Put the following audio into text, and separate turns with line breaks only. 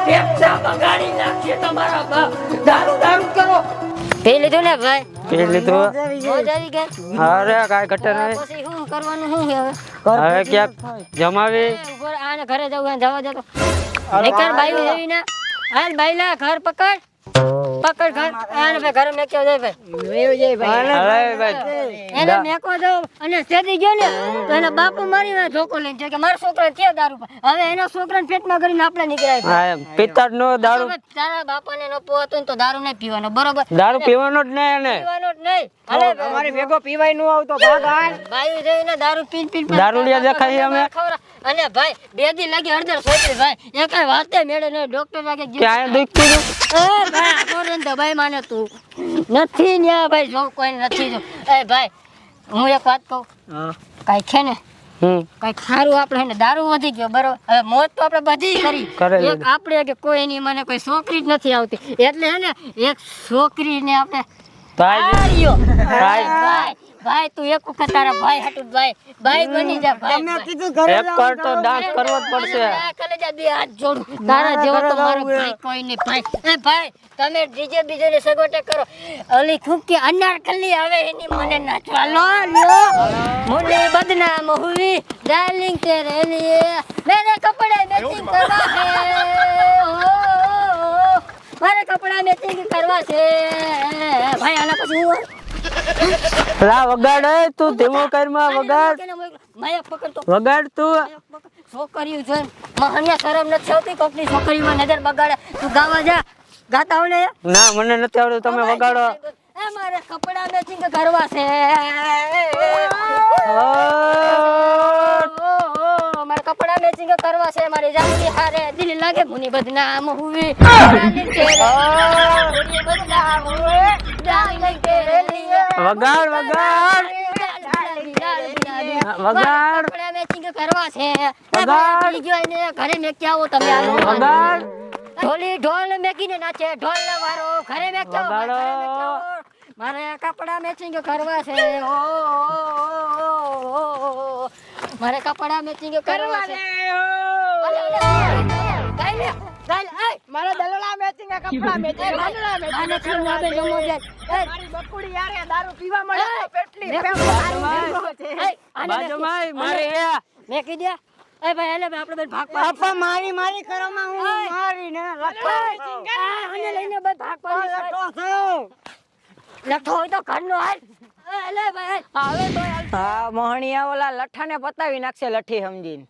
ફેફસા બગાડી નાખશે તમારા બાપ દારૂ કરો
પી લીધું ને ભાઈ
પી લીધું
મોજ આવી ગઈ
અરે કાંઈ ઘટે નહીં
પછી શું કરવાનું શું હવે
હવે ક્યાંક જમાવી
ઉપર આને ઘરે જવું જવા દે તો નીકળ બાઈ જેવી ના હાલ બાઈલા ઘર પકડ ઘર આને ભાઈ ઘરે મેક્યો જાય ભાઈ
અરે ભાઈ
એને મેકો દો અને સેદી ગયો ને તો એના બાપુ મારી વાંહે ધોકો લઈને જાય કે મારા છોકરા કે દારૂ પીએ. હવે એના છોકરાને પેટમાં કરીને આપણે નીકળાય ભાઈ.
હા પિતા નો દારૂ
તારા બાપાને ન પોતું ને તો દારૂ નહીં પીવાનો બરોબર
દારૂ પીવાનો જ નહીં એને
પીવાનો જ નહીં હાલે
અમારી ભેગો પીવાય નો આવતો ભાગ હાલ
બાયું જઈને દારૂ પીન
દારૂડિયા દેખાય અમે.
અને ભાઈ બે દી લાગી હળદર સોચી ભાઈ એ કઈ વાતે મેળે નહીં ડોક્ટર લાગે
ક્યાં દુખી ગયું
એ ભાઈ આકોરન તો ભાઈ માને તું નથી ન્યા ભાઈ જો કોઈ નથી જો એ ભાઈ હું એક વાત કહું કાઈ છે ને કઈ ખારું આપણે ને દારૂ વધી ગયો બરોબર હવે મોત તો આપણે બધી કરી એક આપણે કે કોઈ એની મને કોઈ છોકરી જ નથી આવતી એટલે હે ને એક છોકરીને આપણે ભાઈ ભાઈ તું એક વખત તારા ભાઈ હાટું ભાઈ બની જા ભાઈ
મેં કીધું ઘરે
એક કર તો ડાન્સ કરવો જ પડશે
કલેજા બે હાથ જોડું તારા જેવો તો મારો ભાઈ કોઈ નહીં ભાઈ એ ભાઈ તમે ડીજે બીજે ને સગવટે કરો ઓલી ખૂબકી અનારકલી આવે એની મને નાચવા લો મુને બદનામ હુઈ ડાર્લિંગ તેરે લીએ મેરે કપડે મેચિંગ કરવા હે મારે કપડા મેચિંગ કરવા છે ભાઈ આના પછી હું
લા વગાડ તું ધીમો કરમાં વગાડ
માયા પકડતો
વગાડ તું
છોકરીઓ છે મહાનિયા શરમ નથી આવતી કોકની છોકરીમાં નજર બગાડે તું ગાવા જા ગાતા આવડે
ના મને નથી આવડતું તમે વગાડો
એ મારે કપડા મેચિંગ કરવા છે મારે કપડા મેચિંગ કરવા છે મારી જાનકી હારે દિલ લાગે મુની બદનામ હુઈ ડાર્લિંગ તેરે મુની બદનામ હુઈ ડાર્લિંગ તેરે લીએ
વગાડ વગાડ વગાડ
કપડા મેચિંગ કરવા છે
વગાડ.
પી ગયો એને ઘરે મેકી આવો તમે આવો
વગાડ
ઢોલ મેકીને નાચે ઢોલ વાળો ઘરે મેક્યો
વગાડો.
મારે કપડા મેચિંગ કરવા છે મારે કપડા મેચિંગ કરવા છે
મારા દલડા મેચિંગ કપડા મેચિંગ મારી બકુડી યારે દારૂ પીવા મળે તો પેટલી
બાજુમાં મારે
મેં કીધું એ ભાઈ એટલે આપણે બે ભાગ પાડ
આપા મારી કરવામાં હું મારી ને
આને લઈને બે ભાગ પાડ લઠો હોય તો ઘરનો હાલ એટલે ભાઈ આવે તો
હા મોહણિયા ઓલા લઠાને પતાવી નાખશે લઠ્ઠી સમજીને